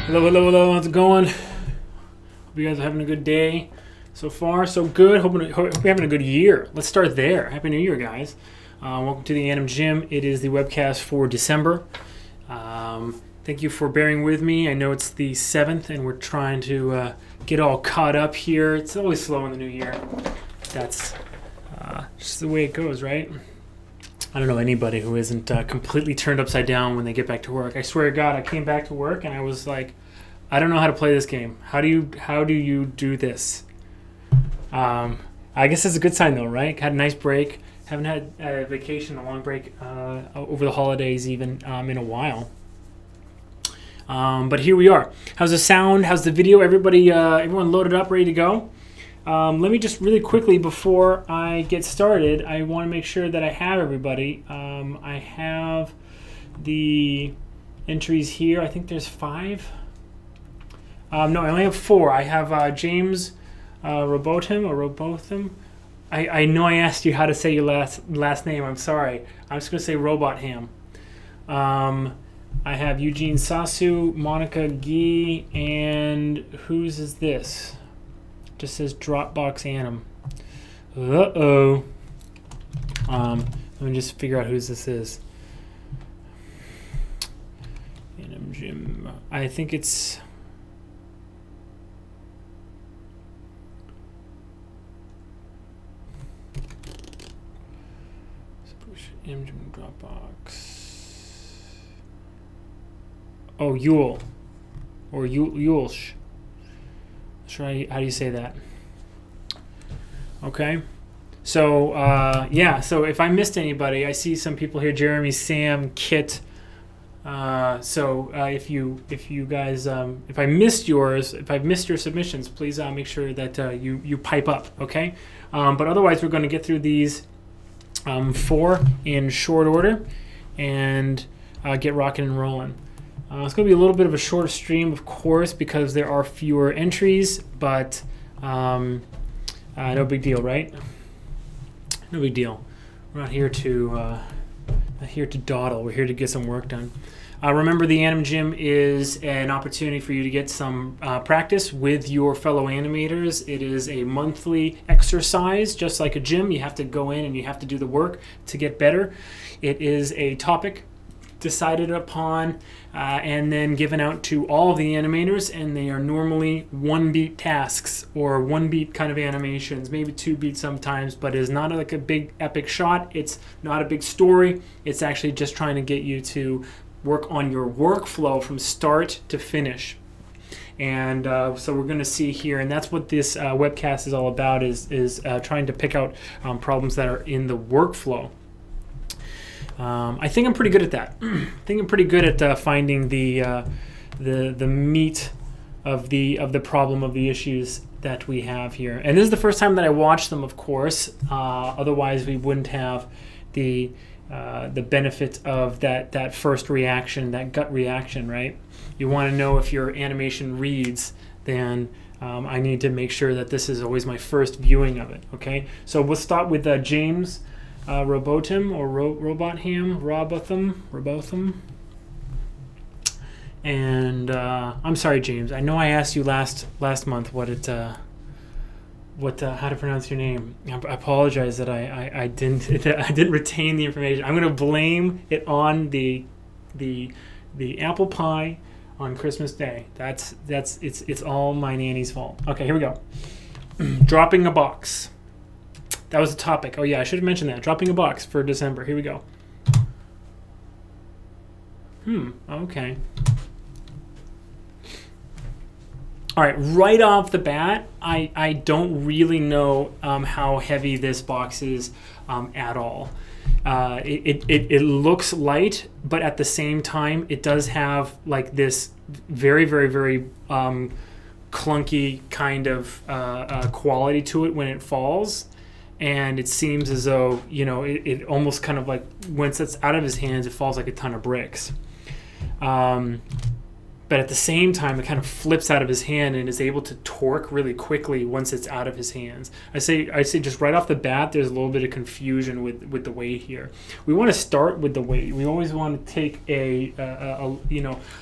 Hello, hello, hello. How's it going? Hope you guys are having a good day. So far, so good. Hope you're having a good year. Let's start there. Happy New Year, guys. Welcome to the AnimGym. It is the webcast for December. Thank you for bearing with me. I know it's the 7th, and we're trying to get all caught up here. It's always slow in the new year. That's just the way it goes, right? I don't know anybody who isn't completely turned upside down when they get back to work. I swear to God, I came back to work and I was like, I don't know how to play this game. How do you do this? I guess it's a good sign though, right? Had a nice break. Haven't had a vacation, a long break over the holidays even in a while. But here we are. How's the sound? How's the video? Everyone loaded up, ready to go? Let me just really quickly, before I get started, I want to make sure that I have everybody. I have the entries here. I think there's 5. No, I only have 4. I have James Robotham. I know I asked you how to say your last name. I'm sorry. I'm just going to say Robot Ham. I have Eugene Sasu, Monica Gee, and whose is this? Just says Dropbox Anim. Uh-oh. Let me just figure out whose this is. AnimGym. I think it's... AnimGym Dropbox. Oh, Yule. Or Yulesh. How do you say that? Okay, so yeah. So if I missed anybody, I see some people here: Jeremy, Sam, Kit. If you guys, if I missed yours, if I've missed your submissions, please make sure that you pipe up. Okay, but otherwise we're going to get through these 4 in short order and get rocking and rolling. It's going to be a little bit of a shorter stream, of course, because there are fewer entries, but no big deal, right? No big deal. We're not here to dawdle. We're here to get some work done. Remember, the AnimGym is an opportunity for you to get some practice with your fellow animators. It is a monthly exercise, just like a gym. You have to go in and you have to do the work to get better. It is a topic decided upon and then given out to all of the animators, and they are normally 1-beat tasks or 1-beat kind of animations, maybe 2-beat sometimes, but it is not like a big epic shot. It's not a big story. It's actually just trying to get you to work on your workflow from start to finish. And so we're going to see here, and that's what this webcast is all about, is trying to pick out problems that are in the workflow. I think I'm pretty good at that. I think I'm pretty good at finding the meat of the problem, of the issues that we have here. And this is the first time that I watched them, of course. Otherwise, we wouldn't have the benefit of that first reaction, that gut reaction, right? You want to know if your animation reads, then I need to make sure that this is always my first viewing of it. Okay, so we'll start with James Robotham or Robotham. And I'm sorry, James. I know I asked you last month how to pronounce your name. I apologize that I didn't retain the information. I'm going to blame it on the apple pie on Christmas Day. It's all my nanny's fault. Okay, here we go. Dropping a box. That was the topic. Oh yeah, I should have mentioned that. Dropping a box for December. Here we go. Okay. All right, right off the bat, I don't really know how heavy this box is at all. It looks light, but at the same time, it does have like this very, very, very clunky kind of quality to it when it falls. And it seems as though, you know, it almost kind of like, once it's out of his hands, it falls like a ton of bricks. but at the same time, it kind of flips out of his hand and is able to torque really quickly once it's out of his hands. I say just right off the bat, there's a little bit of confusion with the weight here. We want to start with the weight. We always want to take a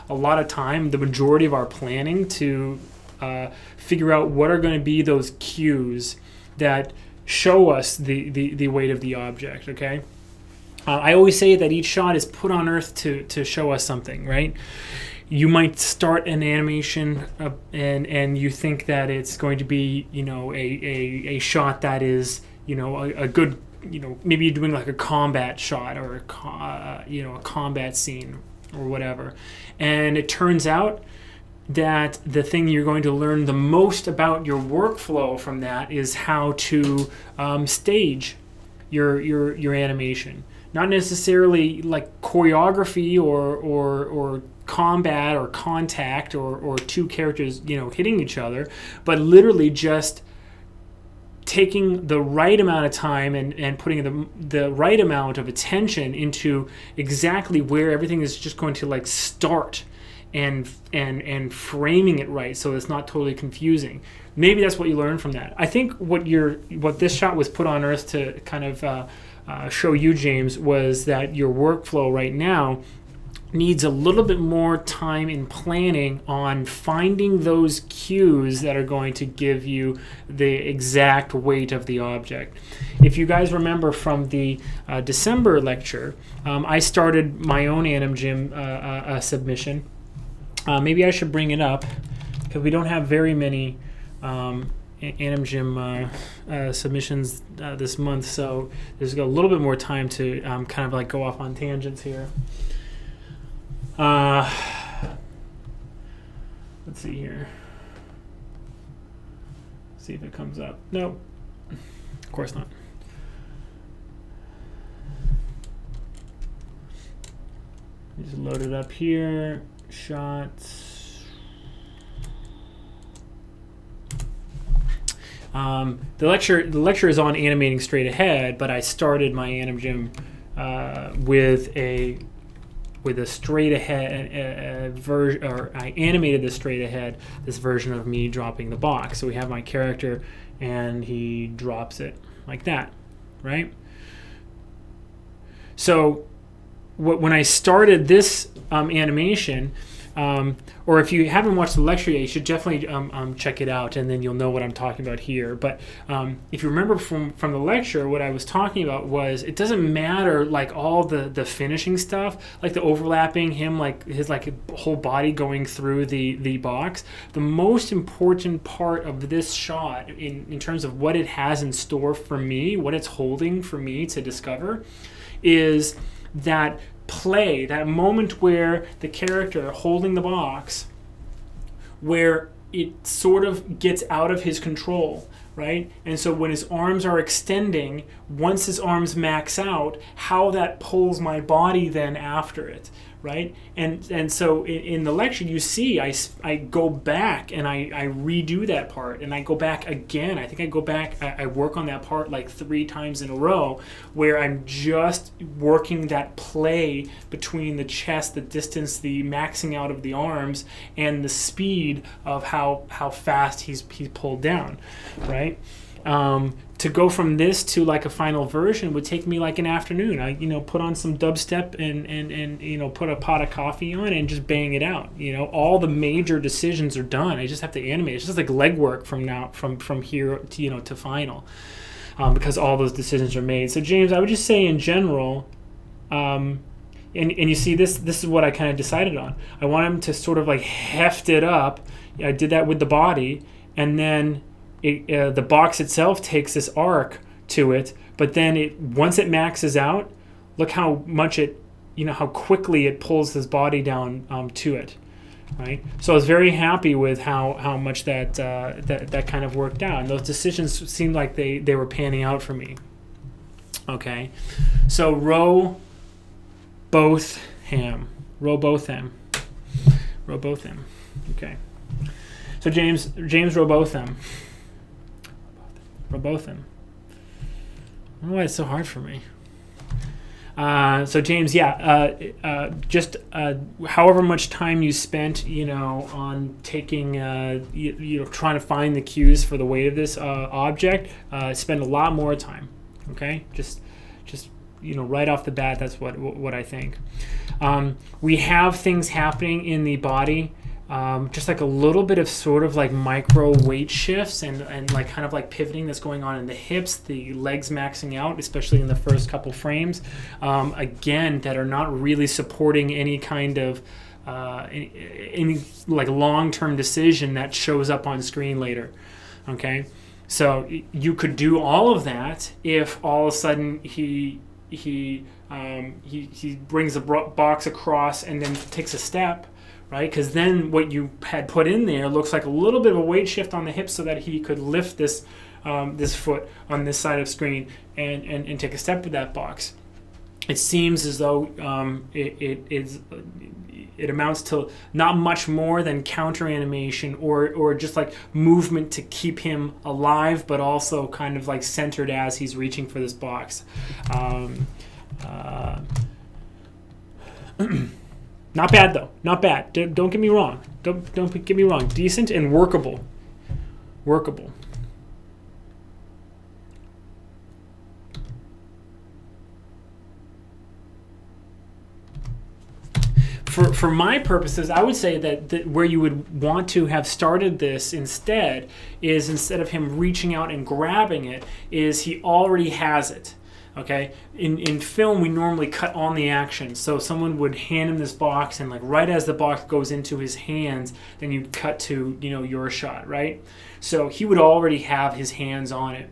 lot of time, the majority of our planning, to figure out what are going to be those cues that show us the weight of the object. Okay. I always say that each shot is put on earth to show us something, right? You might start an animation and you think that it's going to be, a shot that is, a good, maybe you're doing like a combat shot or a combat scene or whatever. And it turns out that the thing you're going to learn the most about your workflow from that is how to stage your animation. Not necessarily like choreography or combat or contact or two characters hitting each other, but literally just taking the right amount of time and putting the right amount of attention into exactly where everything is just going to like start and framing it right so it's not totally confusing. Maybe that's what you learn from that. I think what this shot was put on earth to kind of show you, James, was that your workflow right now needs a little bit more time in planning on finding those cues that are going to give you the exact weight of the object. If you guys remember from the December lecture, I started my own AnimGym submission. Maybe I should bring it up because we don't have very many AnimGym submissions this month, so there's a little bit more time to kind of like go off on tangents here. Let's see here. See if it comes up. No, of course not. Just load it up here. Shots. The lecture is on animating straight ahead, but I started my AnimGym with a straight ahead version, or I animated this straight ahead, this version of me dropping the box. So we have my character and he drops it like that, right? So when I started this animation, or if you haven't watched the lecture yet, you should definitely check it out, and then you'll know what I'm talking about here. But if you remember from the lecture, what I was talking about was it doesn't matter like all the finishing stuff, like the overlapping, him like his like whole body going through the box. The most important part of this shot in terms of what it has in store for me, what it's holding for me to discover, is that play, that moment where the character holding the box, where it sort of gets out of his control, right? And so when his arms are extending, once his arms max out, how that pulls my body then after it, right? And so in the lecture, you see I go back and I redo that part, and I go back again. I think I go back, I work on that part like 3 times in a row, where I'm just working that play between the chest, the distance, the maxing out of the arms, and the speed of how fast he's pulled down, right? To go from this to like a final version would take me like an afternoon. I put on some dubstep and put a pot of coffee on and just bang it out. All the major decisions are done. I just have to animate. It's just like legwork from here to to final, because all those decisions are made. So James, I would just say in general, and you see this is what I kind of decided on. I want him to sort of like heft it up. I did that with the body, and then the box itself takes this arc to it, but then once it maxes out, look how much how quickly it pulls his body down to it, right? So I was very happy with how much that kind of worked out, and those decisions seemed like they were panning out for me. Okay, so row both ham. Okay, so James row both them. I don't know why it's so hard for me. So James, yeah, just however much time you spent, on taking, trying to find the cues for the weight of this object, spend a lot more time. Okay, just right off the bat, that's what I think. We have things happening in the body. Just like a little bit of sort of like micro weight shifts and like kind of like pivoting that's going on in the hips, the legs maxing out, especially in the first couple frames, again, that are not really supporting any kind of any like long-term decision that shows up on screen later. Okay, so you could do all of that if all of a sudden he brings the box across and then takes a step. Right, because then what you had put in there looks like a little bit of a weight shift on the hips so that he could lift this this foot on this side of screen and take a step with that box. It seems as though it amounts to not much more than counter animation or just like movement to keep him alive, but also kind of like centered as he's reaching for this box. Not bad though. Not bad. Don't get me wrong. Don't get me wrong. Decent and workable. Workable. For my purposes, I would say that where you would want to have started this instead is, instead of him reaching out and grabbing it, is he already has it. Okay, in film we normally cut on the action, so someone would hand him this box, and like right as the box goes into his hands, then you cut to your shot, right? So he would already have his hands on it,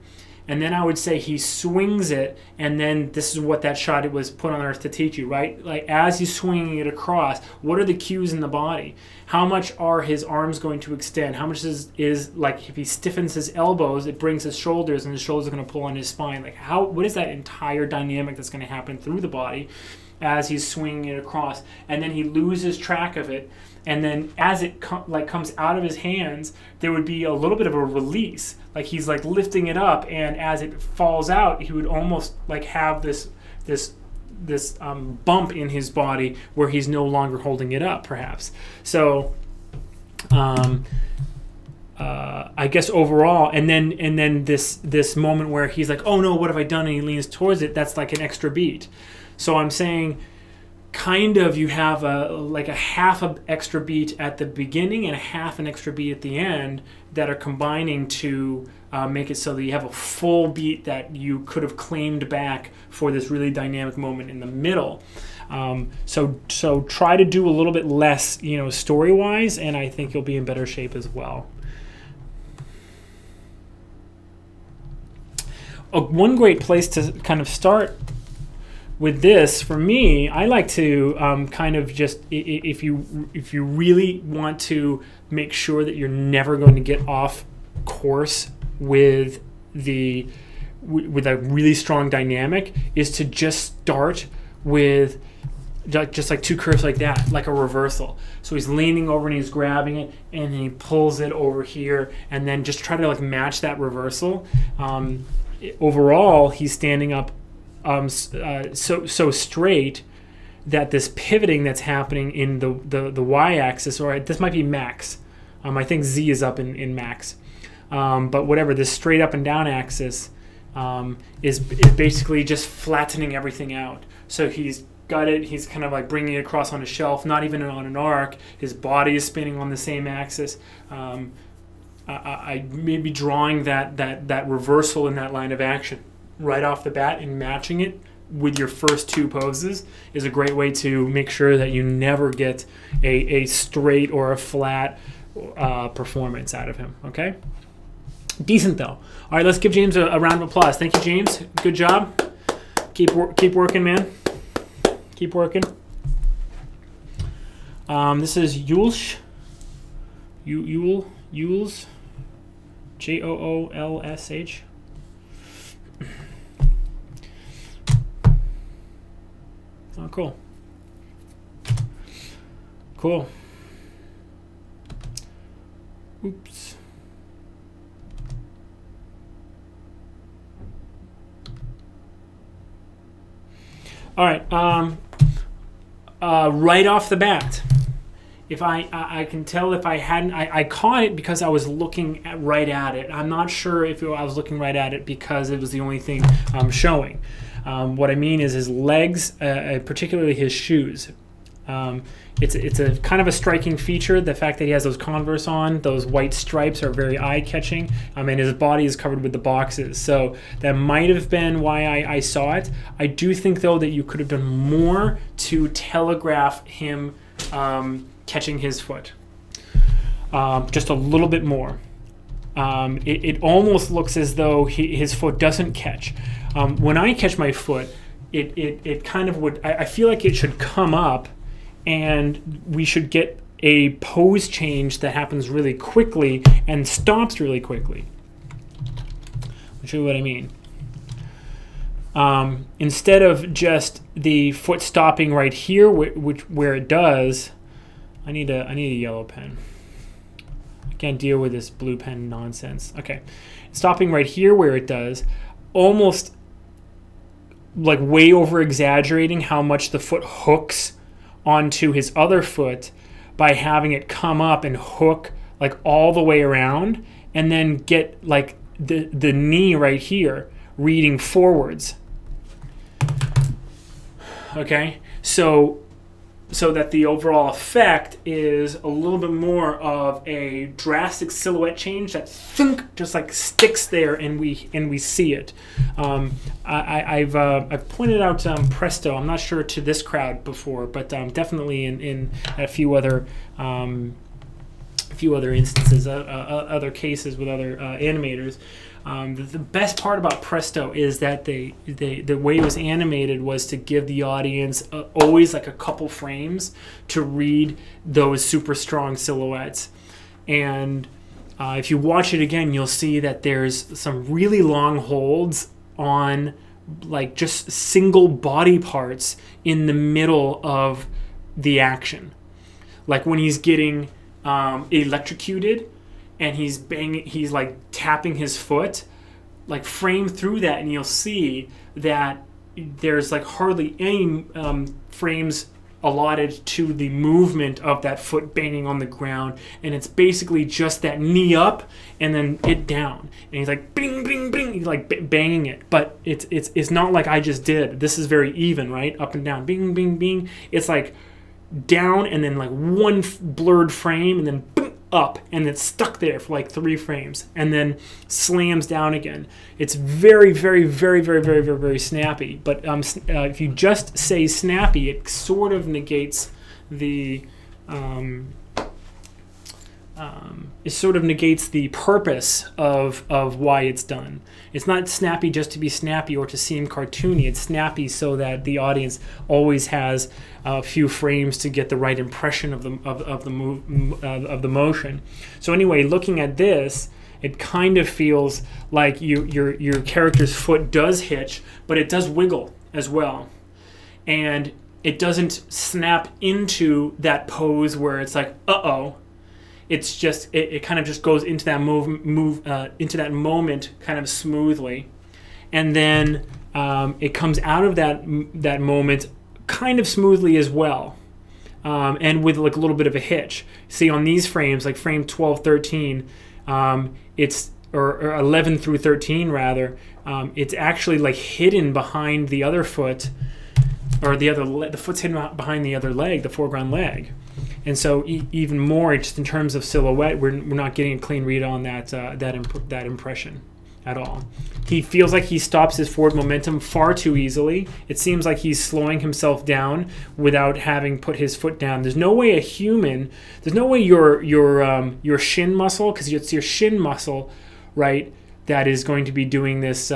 and then I would say he swings it, and then this is what that shot it was put on earth to teach you, right? Like as he's swinging it across, what are the cues in the body? How much are his arms going to extend? How much is like, if he stiffens his elbows, it brings his shoulders, and his shoulders are going to pull on his spine. Like what is that entire dynamic that's going to happen through the body as he's swinging it across? And then he loses track of it, and then as it comes out of his hands, there would be a little bit of a release, like he's like lifting it up, and as it falls out, he would almost like have this bump in his body where he's no longer holding it up, perhaps. So I guess overall, and then this moment where he's like, oh no, what have I done, and he leans towards it, that's like an extra beat. So I'm saying kind of you have like a half an extra beat at the beginning and a half an extra beat at the end that are combining to make it so that you have a full beat that you could have claimed back for this really dynamic moment in the middle. So try to do a little bit less, story-wise, and I think you'll be in better shape as well. One great place to kind of start with this, for me, I like to kind of just, if you really want to make sure that you're never going to get off course with a really strong dynamic, is to just start with just like two curves like that, like a reversal. So he's leaning over and he's grabbing it, and then he pulls it over here, and then just try to like match that reversal. Overall, he's standing up so straight that this pivoting that's happening in the y-axis, or this might be max. I think Z is up in max. But whatever, this straight up and down axis is basically just flattening everything out. So he's got it, he's kind of like bringing it across on a shelf, not even on an arc. His body is spinning on the same axis. I may be drawing that reversal in that line of action right off the bat, and matching it with your first two poses is a great way to make sure that you never get a straight or a flat performance out of him. Okay? Decent though. All right, let's give James a round of applause. Thank you, James. Good job. Keep working, man. Keep working. This is Yulesh. Yulesh. Joolsh. Oh, cool. Cool. Oops. All right. Right off the bat, if I can tell if I hadn't, I caught it because I was looking right at it. I'm not sure if I was looking right at it because it was the only thing showing. What I mean is his legs, particularly his shoes. It's a kind of a striking feature. The fact that he has those Converse on, those white stripes are very eye-catching. And his body is covered with the boxes. So that might have been why I saw it. I do think, though, that you could have done more to telegraph him catching his foot. Just a little bit more. It almost looks as though his foot doesn't catch. When I catch my foot, it kind of would, I feel like it should come up, and we should get a pose change that happens really quickly and stops really quickly. I'll show you what I mean. Instead of just the foot stopping right here, where it does, I need a yellow pen. I can't deal with this blue pen nonsense. Okay, stopping right here where it does, almost like way over exaggerating how much the foot hooks onto his other foot by having it come up and hook like all the way around, and then get like the knee right here reading forwards. Okay, so that the overall effect is a little bit more of a drastic silhouette change that thunk just like sticks there, and we see it. I've pointed out Presto. I'm not sure to this crowd before, but definitely in a few other instances, other cases with other animators. The best part about Presto is that the way it was animated was to give the audience always like a couple frames to read those super strong silhouettes. And if you watch it again, you'll see that there's some really long holds on like just single body parts in the middle of the action. Like when he's getting electrocuted, and he's like tapping his foot, like frame through that, and you'll see that there's like hardly any frames allotted to the movement of that foot banging on the ground, and it's basically just that knee up and then it down, and he's like bing bing bing, he's like banging it, but it's not like I just did. This is very even, right? Up and down, bing bing bing. It's like down and then like one blurred frame, and then boom, up, and it's stuck there for like 3 frames, and then slams down again. It's very, very, very, very, very, very, very snappy. But if you just say snappy, it sort of negates the purpose of why it's done. It's not snappy just to be snappy or to seem cartoony. It's snappy so that the audience always has a few frames to get the right impression of the motion. So anyway, looking at this, it kind of feels like your character's foot does hitch, but it does wiggle as well, and it doesn't snap into that pose where it's like uh-oh. It's just it kind of just goes into that into that moment kind of smoothly, and then it comes out of that moment kind of smoothly as well, and with like a little bit of a hitch. See on these frames, like frame 12, 13, it's or 11 through 13 rather, it's actually like hidden behind the other foot, or the foot's hidden behind the other leg, the foreground leg. And so even more, just in terms of silhouette, we're not getting a clean read on that impression at all. He feels like he stops his forward momentum far too easily. It seems like he's slowing himself down without having put his foot down. There's no way there's no way your shin muscle, because it's your shin muscle, right, that is going to be doing this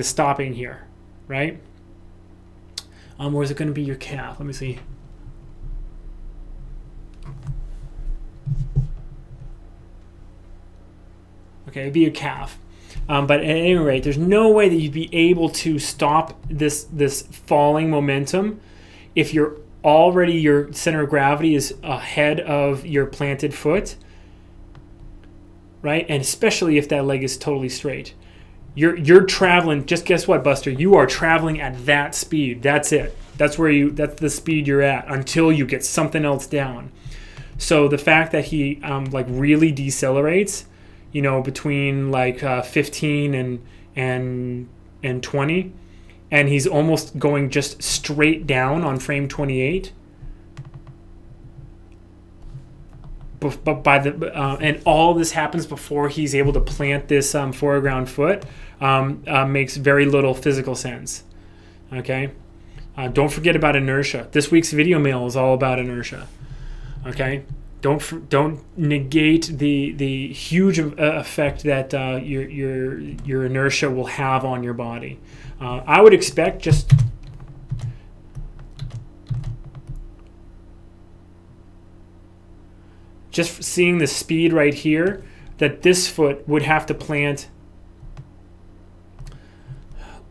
stopping here, right? Or is it going to be your calf? Let me see. Okay, it'd be your calf. But at any rate, there's no way that you'd be able to stop this falling momentum if your center of gravity is ahead of your planted foot, right? And especially if that leg is totally straight. You're traveling. Just guess what, Buster? You are traveling at that speed. That's it. That's the speed you're at until you get something else down. So the fact that he like really decelerates, you know, between like 15 and 20, and he's almost going just straight down on frame 28. But by the and all this happens before he's able to plant this foreground foot, makes very little physical sense. Okay, don't forget about inertia. This week's video mail is all about inertia. Okay, don't negate the huge effect that your inertia will have on your body. I would expect just seeing the speed right here, that this foot would have to plant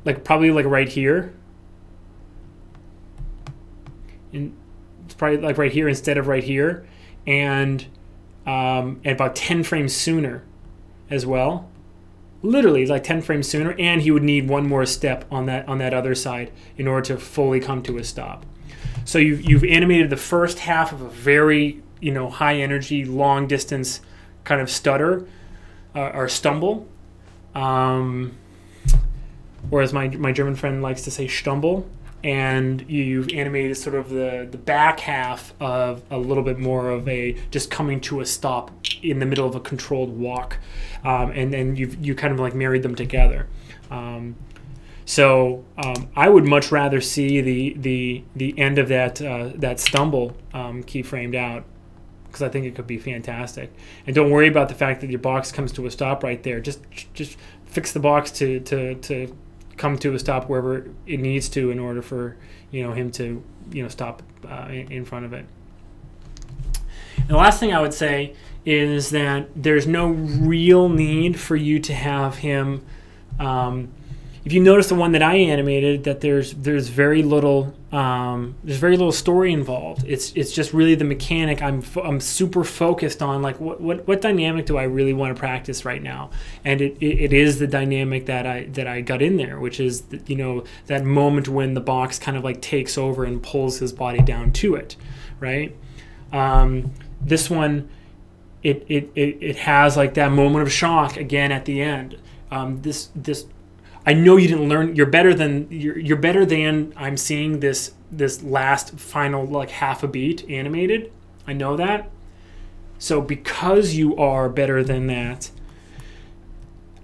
like probably like right here. And it's probably like right here instead of right here, and about 10 frames sooner as well. Literally like 10 frames sooner, and he would need one more step on that other side in order to fully come to a stop. So you've animated the first half of a very, you know, high energy, long distance kind of stutter or stumble, whereas my German friend likes to say stumble, and you've animated sort of the back half of a little bit more of a just coming to a stop in the middle of a controlled walk, and then you kind of like married them together. So I would much rather see the end of that stumble keyframed out, because I think it could be fantastic. And don't worry about the fact that your box comes to a stop right there. Just fix the box to come to a stop wherever it needs to in order for, you know, him to, you know, stop in front of it. And the last thing I would say is that there's no real need for you to have him. If you notice the one that I animated, that there's very little story involved. It's just really the mechanic. I'm super focused on like what dynamic do I really want to practice right now, and it is the dynamic that I got in there, which is you know, that moment when the box kind of like takes over and pulls his body down to it, right? This one, it has like that moment of shock again at the end. This. I know you didn't learn. You're better than I'm seeing this last final like half a beat animated. I know that. So because you are better than that,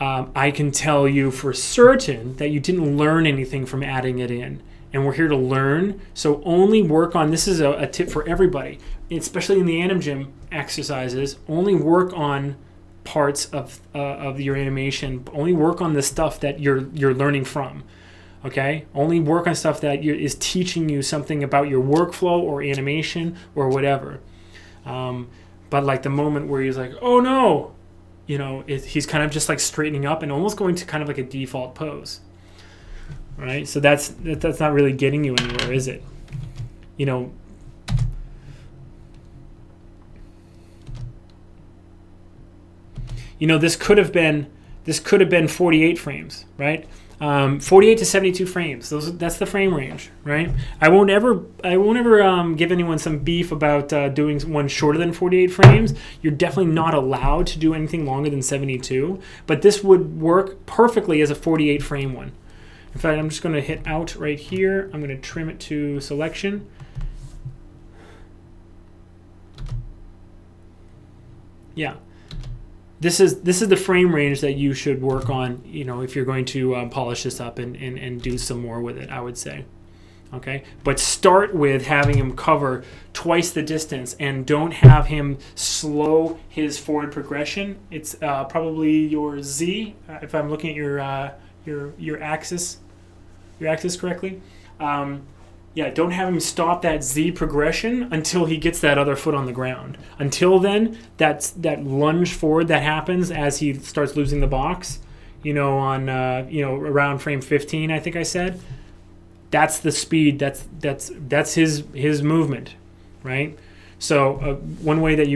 I can tell you for certain that you didn't learn anything from adding it in. And we're here to learn. So only work on, this is a tip for everybody, especially in the AnimGym exercises, only work on parts of your animation. Only work on the stuff that you're learning from. Okay, only work on stuff that is teaching you something about your workflow or animation or whatever. But like the moment where he's like, oh no, you know, he's kind of just like straightening up and almost going to kind of like a default pose. Right, so that's not really getting you anywhere, is it? You know. You know, this could have been 48 frames, right? 48 to 72 frames. That's the frame range, right? I won't ever give anyone some beef about doing one shorter than 48 frames. You're definitely not allowed to do anything longer than 72, but this would work perfectly as a 48 frame one. In fact, I'm just going to hit out right here. I'm going to trim it to selection. Yeah. This is the frame range that you should work on, you know, if you're going to polish this up and do some more with it, I would say. Okay, but start with having him cover twice the distance, and don't have him slow his forward progression. It's probably your Z, if I'm looking at your axis correctly. Yeah, don't have him stop that Z progression until he gets that other foot on the ground. Until then, that lunge forward that happens as he starts losing the box, you know, on you know, around frame 15, I think I said. That's the speed. That's his movement, right? So one way that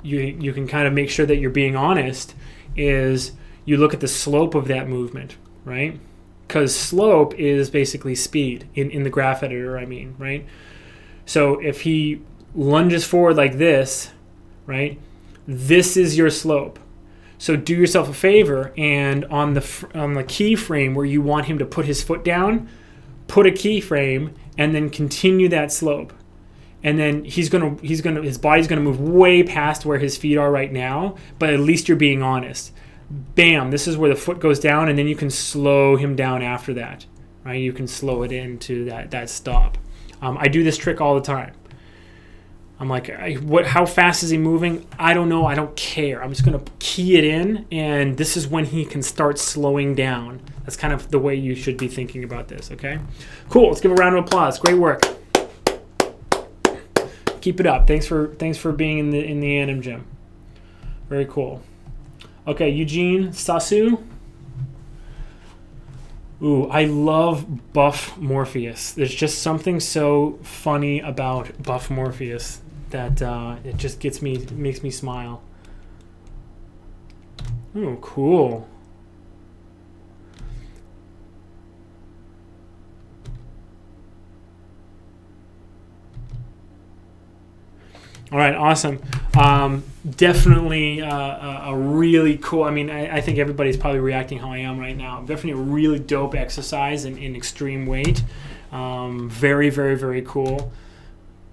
you can kind of make sure that you're being honest is you look at the slope of that movement, right? Because slope is basically speed in the graph editor, I mean, right? So if he lunges forward like this, right, this is your slope. So do yourself a favor, and on the keyframe where you want him to put his foot down, put a keyframe and then continue that slope. And then his body's gonna move way past where his feet are right now, but at least you're being honest. Bam, this is where the foot goes down, and then you can slow him down after that, right? You can slow it into that stop. I do this trick all the time. I'm like, how fast is he moving? I don't know. I don't care. I'm just going to key it in, and this is when he can start slowing down. That's kind of the way you should be thinking about this, okay? Cool. Let's give a round of applause. Great work. Keep it up. Thanks for being in the AnimGym. Very cool. Okay, Eugene Sasu. Ooh, I love Buff Morpheus. There's just something so funny about Buff Morpheus that it just makes me smile. Ooh, cool. All right, awesome. Definitely a really cool, I mean, I think everybody's probably reacting how I am right now. Definitely a really dope exercise in extreme weight. Very, very, very cool.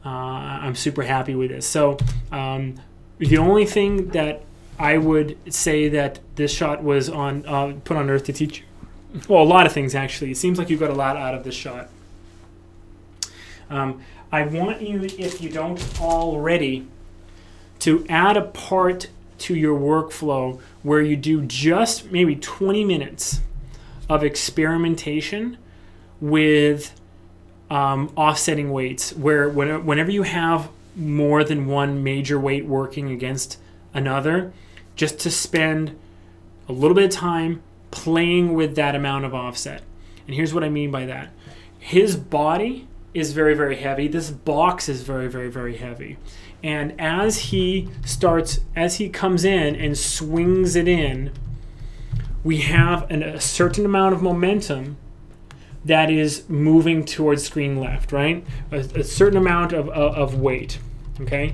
I'm super happy with this. So the only thing that I would say that this shot was on put on Earth to teach you, well, a lot of things actually. It seems like you got a lot out of this shot. I want you, if you don't already, to add a part to your workflow where you do just maybe 20 minutes of experimentation with offsetting weights, where whenever you have more than one major weight working against another, just to spend a little bit of time playing with that amount of offset. And here's what I mean by that. His body is very, very heavy. This box is very, very, very heavy. And as he comes in and swings it in, we have a certain amount of momentum that is moving towards screen left, right? A certain amount of weight, okay?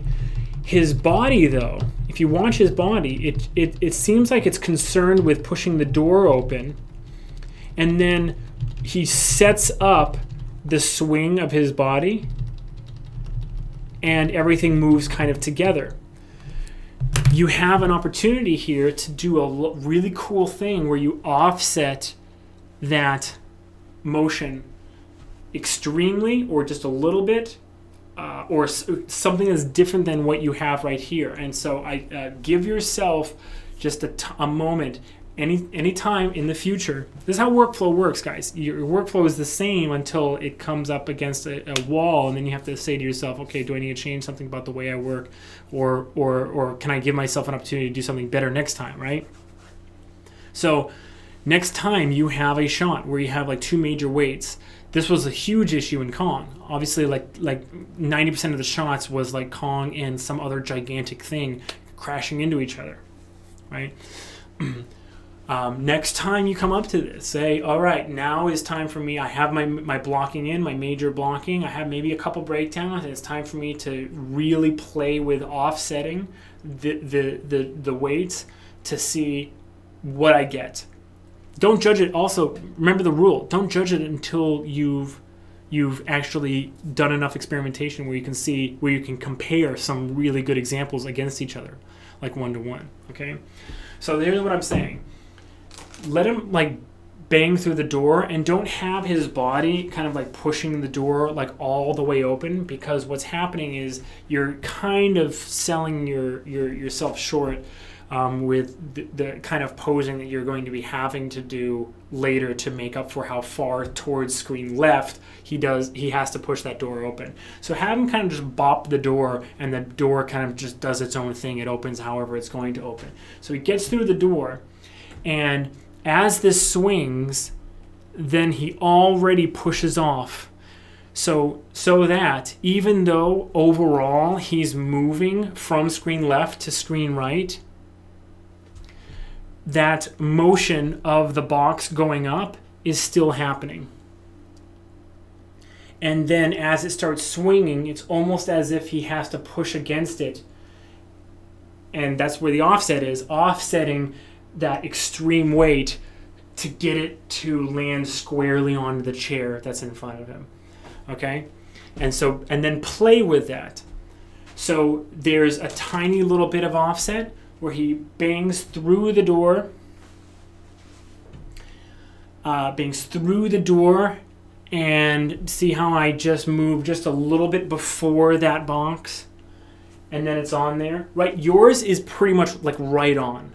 His body, though, if you watch his body, it seems like it's concerned with pushing the door open, and then he sets up the swing of his body, and everything moves kind of together. You have an opportunity here to do a really cool thing where you offset that motion extremely, or just a little bit, or something that's different than what you have right here. And so I give yourself just a moment. Any time in the future. This is how workflow works, guys. Your workflow is the same until it comes up against a wall, and then you have to say to yourself, okay, do I need to change something about the way I work, or can I give myself an opportunity to do something better next time, right? So next time you have a shot where you have like two major weights. This was a huge issue in Kong. Obviously, like 90% of the shots was like Kong and some other gigantic thing crashing into each other, right? Next time you come up to this, say, all right, now is time for me. I have my blocking in, my major blocking. I have maybe a couple breakdowns, and it's time for me to really play with offsetting the weights to see what I get. Don't judge it. Also, remember the rule. Don't judge it until you've actually done enough experimentation where you can see, where you can compare some really good examples against each other, like one-to-one, okay? So here's what I'm saying. Let him like bang through the door, and don't have his body kind of like pushing the door like all the way open, because what's happening is you're kind of selling yourself short with the kind of posing that you're going to be having to do later to make up for how far towards screen left he has to push that door open. So have him kind of just bop the door, and the door kind of just does its own thing. It opens however it's going to open. So he gets through the door, and as this swings, then he already pushes off So that even though overall he's moving from screen left to screen right, that motion of the box going up is still happening. And then as it starts swinging, it's almost as if he has to push against it. And that's where the offset is, offsetting that extreme weight to get it to land squarely onto the chair that's in front of him. Okay? And then play with that. So there's a tiny little bit of offset where he bangs through the door, and see how I just move just a little bit before that box, and then it's on there, right? Yours is pretty much like right on.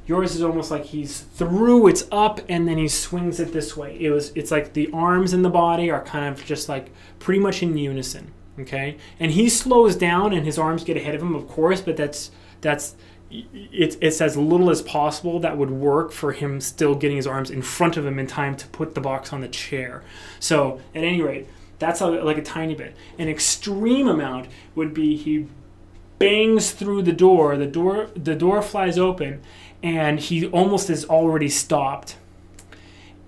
Yours is almost like he's through, it's up, and then he swings it this way. It's like the arms and the body are kind of just like pretty much in unison, okay? And he slows down and his arms get ahead of him, of course, but it's as little as possible that would work for him still getting his arms in front of him in time to put the box on the chair. So at any rate, that's like a tiny bit. An extreme amount would be he bangs through the door flies open, and he almost is already stopped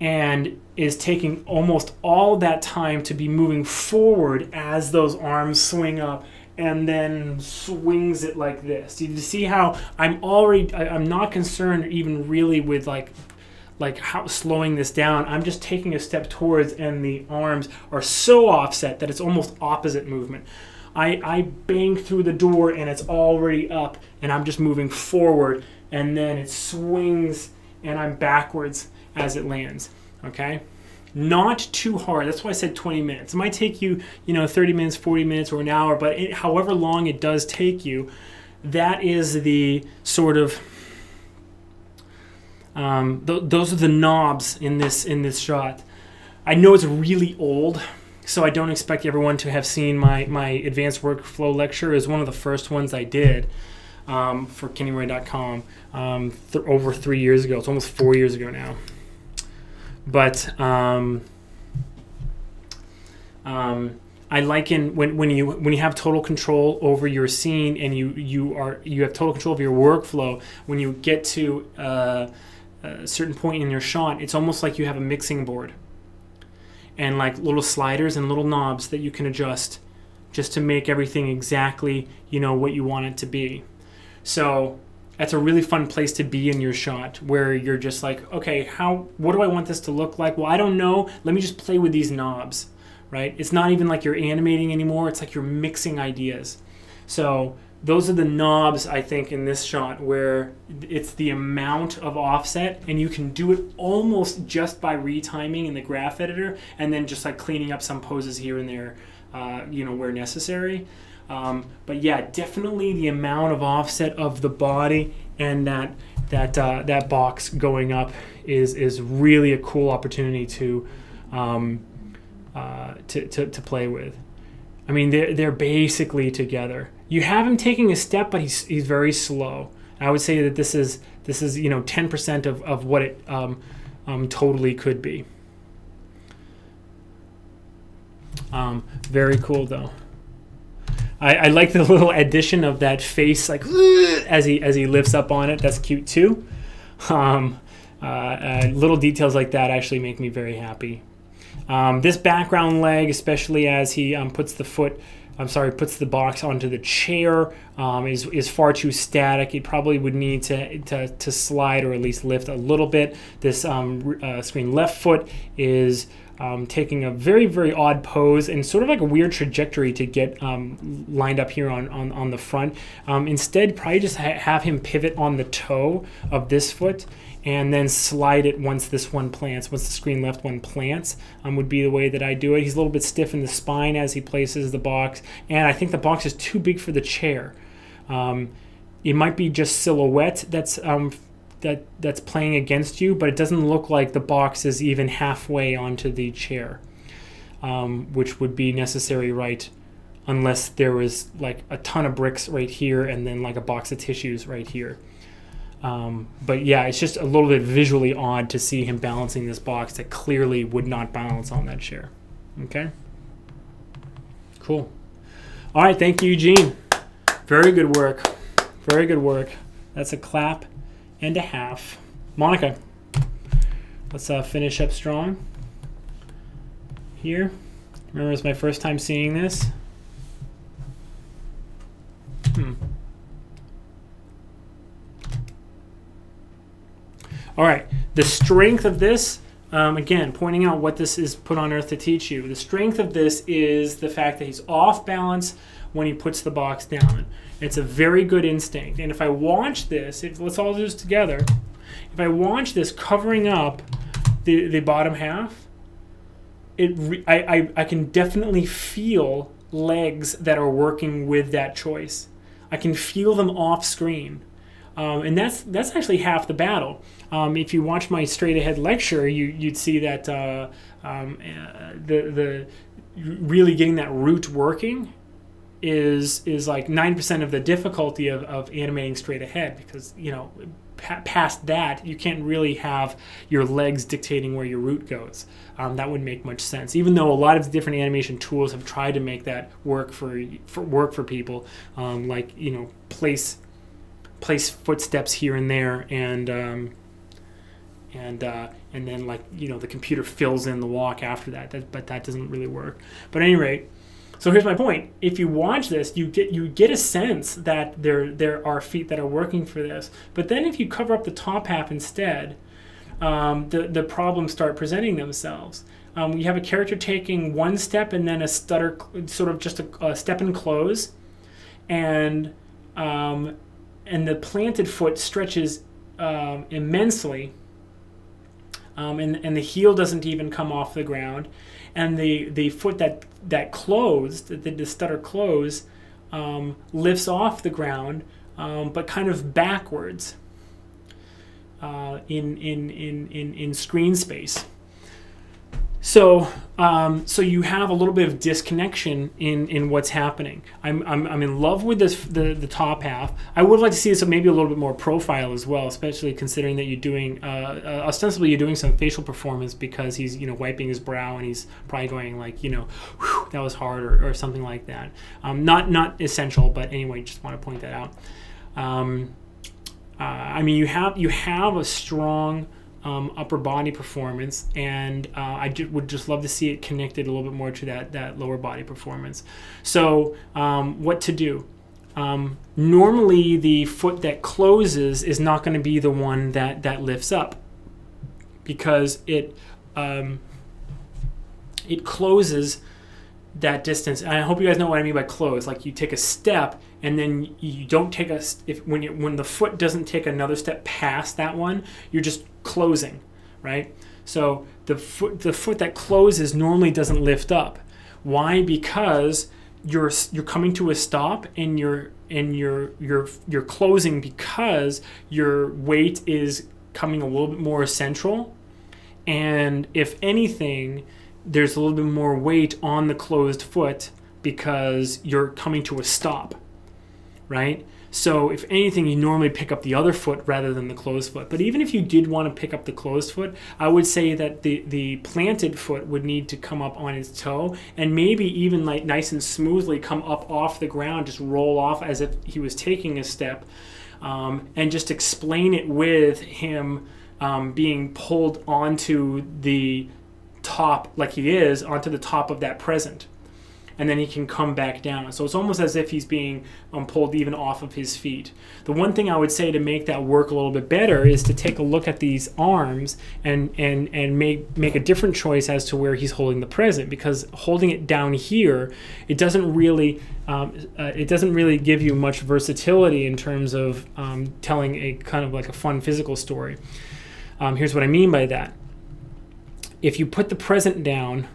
and is taking almost all that time to be moving forward as those arms swing up, and then swings it like this. You see how I'm not concerned even really with like how slowing this down. I'm just taking a step towards, and the arms are so offset that it's almost opposite movement. I bang through the door and it's already up, and I'm just moving forward, and then it swings and I'm backwards as it lands. Okay? Not too hard. That's why I said 20 minutes. It might take you, 30 minutes, 40 minutes, or an hour, but however long it does take you, that is the sort of those are the knobs in this shot. I know it's really old, so I don't expect everyone to have seen my advanced workflow lecture. It was one of the first ones I did for KennyRoy.com over 3 years ago. It's almost 4 years ago now. But I liken when you have total control over your scene, and you have total control of your workflow. When you get to a certain point in your shot, it's almost like you have a mixing board, and like little sliders and little knobs that you can adjust just to make everything exactly what you want it to be. So that's a really fun place to be in your shot, where you're just like, okay, what do I want this to look like? Well, I don't know. Let me just play with these knobs, right? It's not even like you're animating anymore. It's like you're mixing ideas. So those are the knobs, I think, in this shot, where it's the amount of offset, and you can do it almost just by retiming in the graph editor, and then just like cleaning up some poses here and there, where necessary. But yeah, definitely the amount of offset of the body and that box going up is really a cool opportunity to play with. I mean, they're basically together. You have him taking a step, but he's very slow. I would say that this is 10% of what it totally could be. Very cool though. I like the little addition of that face, like as he lifts up on it. That's cute too. Little details like that actually make me very happy. This background leg, especially as he puts the box onto the chair, is far too static. It probably would need to slide or at least lift a little bit. This screen left foot is taking a very, very odd pose and sort of like a weird trajectory to get lined up here on the front. Instead, probably just have him pivot on the toe of this foot and then slide it once this one plants, once the screen left one plants, would be the way that I do it. He's a little bit stiff in the spine as he places the box, and I think the box is too big for the chair. It might be just silhouette that's playing against you, but it doesn't look like the box is even halfway onto the chair, which would be necessary, right? Unless there was like a ton of bricks right here and then like a box of tissues right here. But yeah, it's just a little bit visually odd to see him balancing this box that clearly would not balance on that chair. Okay? Cool. All right, thank you, Eugene. Very good work. Very good work. That's a clap and a half. Monica, let's finish up strong here. Remember, it's my first time seeing this. All right, the strength of this, again, pointing out what this is put on earth to teach you. The strength of this is the fact that he's off balance when he puts the box down. It's a very good instinct. And if I watch this, let's all do this together. If I watch this covering up the bottom half, I can definitely feel legs that are working with that choice. I can feel them off screen. And that's actually half the battle. If you watch my straight ahead lecture, you'd see that the really getting that root working is like 9% of the difficulty of animating straight ahead, because past that you can't really have your legs dictating where your root goes. That wouldn't make much sense, even though a lot of different animation tools have tried to make that work for people, like place footsteps here and there, and then the computer fills in the walk after that. But that doesn't really work. But at any rate, so here's my point. If you watch this, you get a sense that there are feet that are working for this. But then if you cover up the top half instead, the problems start presenting themselves. You have a character taking one step and then a stutter, sort of just a step and close, and the planted foot stretches immensely, and the heel doesn't even come off the ground, and the foot that closed, the stutter close, lifts off the ground, but kind of backwards in screen space. So you have a little bit of disconnection in what's happening. I'm in love with the top half. I would like to see this maybe a little bit more profile as well, especially considering that you're doing ostensibly you're doing some facial performance, because he's wiping his brow and he's probably going like whew, that was hard, or something like that. Not essential, but anyway, just want to point that out. I mean, you have a strong upper body performance, and I would just love to see it connected a little bit more to that lower body performance. So what to do? Normally the foot that closes is not going to be the one that lifts up, because it closes that distance. And I hope you guys know what I mean by close. Like, you take a step and then you don't take when the foot doesn't take another step past that one, you're just closing, right? So the foot that closes normally doesn't lift up. Why? Because you're coming to a stop, and you're closing because your weight is coming a little bit more central, and if anything, there's a little bit more weight on the closed foot because you're coming to a stop, right? So if anything, you normally pick up the other foot rather than the closed foot. But even if you did want to pick up the closed foot, I would say that the planted foot would need to come up on its toe, and maybe even like nice and smoothly come up off the ground, just roll off as if he was taking a step, and just explain it with him being pulled onto the top, like he is, onto the top of that present. And then he can come back down. So it's almost as if he's being pulled even off of his feet. The one thing I would say to make that work a little bit better is to take a look at these arms and make a different choice as to where he's holding the present, because holding it down here, it doesn't really give you much versatility in terms of telling a kind of like a fun physical story. Here's what I mean by that. If you put the present down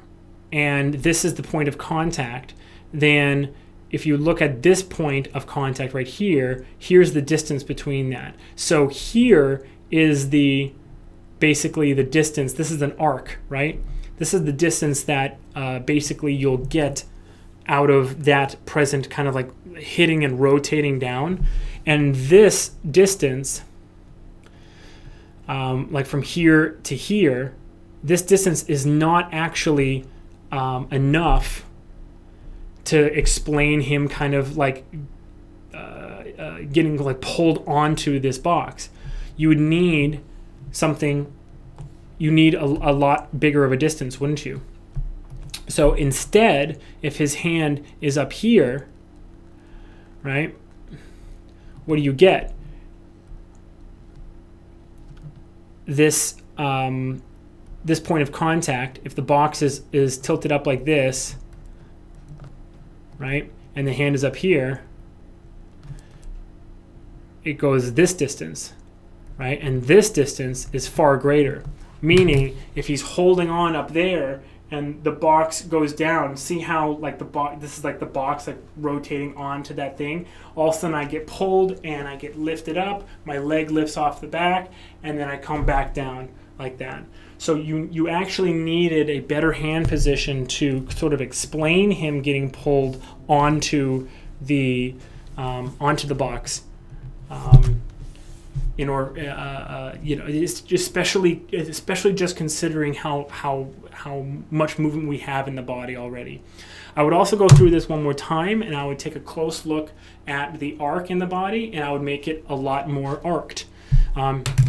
and this is the point of contact, then if you look at this point of contact right here, here's the distance between that. So here is basically the distance. This is an arc, right? This is the distance that basically you'll get out of that present kind of like hitting and rotating down. And this distance, like from here to here, this distance is not actually enough to explain him kind of like getting like pulled onto this box. You would need something, you need a lot bigger of a distance, wouldn't you? So instead, if his hand is up here, right, what do you get? This this point of contact, if the box is tilted up like this, right, and the hand is up here, it goes this distance, right, and this distance is far greater, meaning if he's holding on up there and the box goes down, see how like the box, this is like the box like rotating onto that thing, all of a sudden I get pulled and I get lifted up, my leg lifts off the back, and then I come back down like that. So you actually needed a better hand position to sort of explain him getting pulled onto the box. In order, you know, it's especially just considering how much movement we have in the body already. I would also go through this one more time, and I would take a close look at the arc in the body, and I would make it a lot more arced.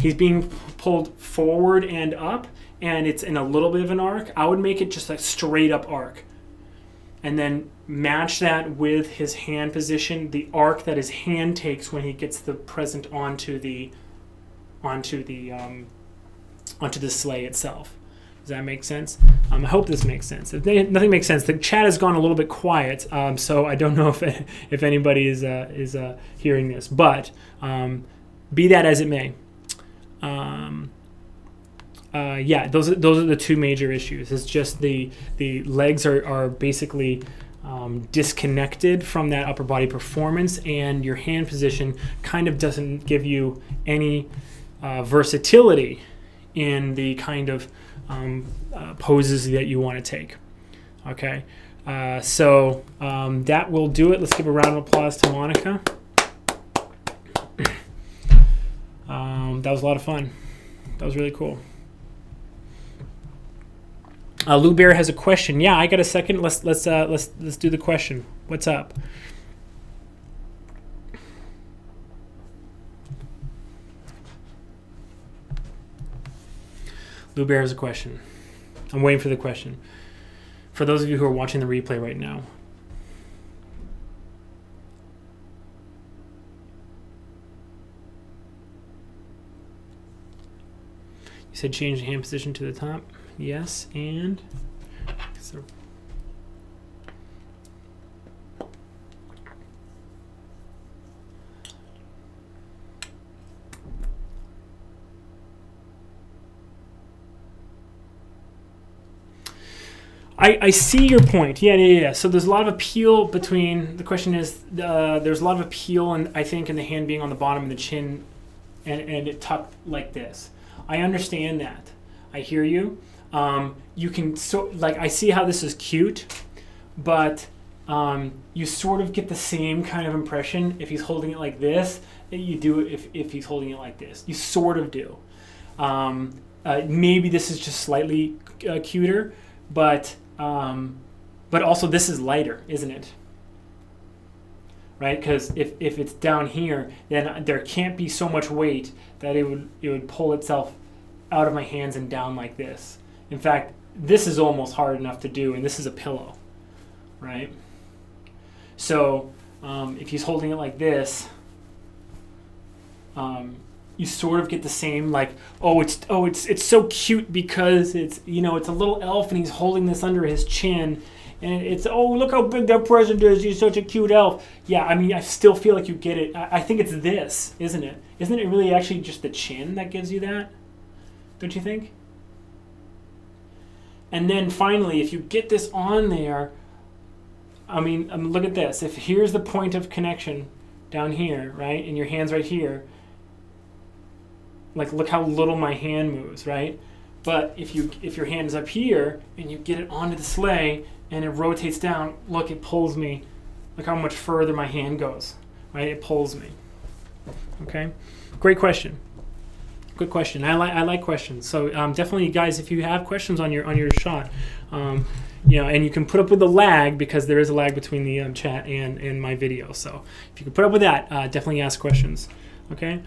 He's being pulled forward and up, and it's in a little bit of an arc. I would make it just a straight up arc, and then match that with his hand position, the arc that his hand takes when he gets the present onto the sleigh itself. Does that make sense? I hope this makes sense. If nothing makes sense, the chat has gone a little bit quiet, so I don't know if anybody is hearing this. But be that as it may, yeah, those are the two major issues. It's just the legs are basically disconnected from that upper body performance, and your hand position kind of doesn't give you any versatility in the kind of poses that you want to take. Okay, so that will do it. Let's give a round of applause to Monica. That was a lot of fun. That was really cool. Lou Bear has a question. Yeah, I got a second. Let's do the question. What's up? Lou Bear has a question. I'm waiting for the question. For those of you who are watching the replay right now. You said change the hand position to the top. Yes, and so I see your point. Yeah. So there's a lot of appeal between, the question is, there's a lot of appeal, and I think in the hand being on the bottom of the chin and it tucked like this. I understand that. I hear you. You can I see how this is cute, but you sort of get the same kind of impression if he's holding it like this that you do if he's holding it like this. You sort of do. Maybe this is just slightly cuter, but also this is lighter, isn't it? Right? Because if it's down here, then there can't be so much weight that it would pull itself out of my hands and down like this. In fact, this is almost hard enough to do, and this is a pillow, right? So if he's holding it like this, you sort of get the same, like, it's so cute because it's, you know, it's a little elf and he's holding this under his chin, and it's, oh, look how big that present is, he's such a cute elf. Yeah, I mean, I still feel like you get it. I think it's this, isn't it? Isn't it really actually just the chin that gives you that? Don't you think? And then finally, if you get this on there, I mean, look at this. If here's the point of connection down here, right, and your hand's right here, like, look how little my hand moves, right? But if your hand is up here and you get it onto the sleigh and it rotates down, look, it pulls me. Look how much further my hand goes, right? It pulls me. Okay, great question. Good question. I like questions. So definitely, guys, if you have questions on your shot, and you can put up with the lag because there is a lag between the chat and my video. So if you can put up with that, definitely ask questions. Okay.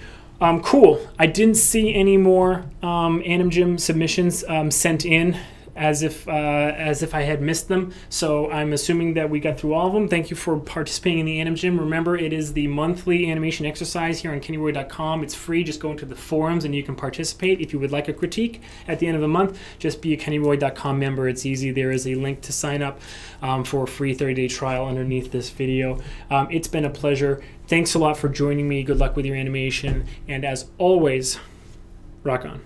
Cool. I didn't see any more AnimGym submissions sent in as if I had missed them. So I'm assuming that we got through all of them. Thank you for participating in the AnimGym. Remember, it is the monthly animation exercise here on KennyRoy.com. It's free. Just go into the forums and you can participate. If you would like a critique at the end of the month, just be a KennyRoy.com member. It's easy. There is a link to sign up for a free 30-day trial underneath this video. It's been a pleasure. Thanks a lot for joining me. Good luck with your animation. And as always, rock on.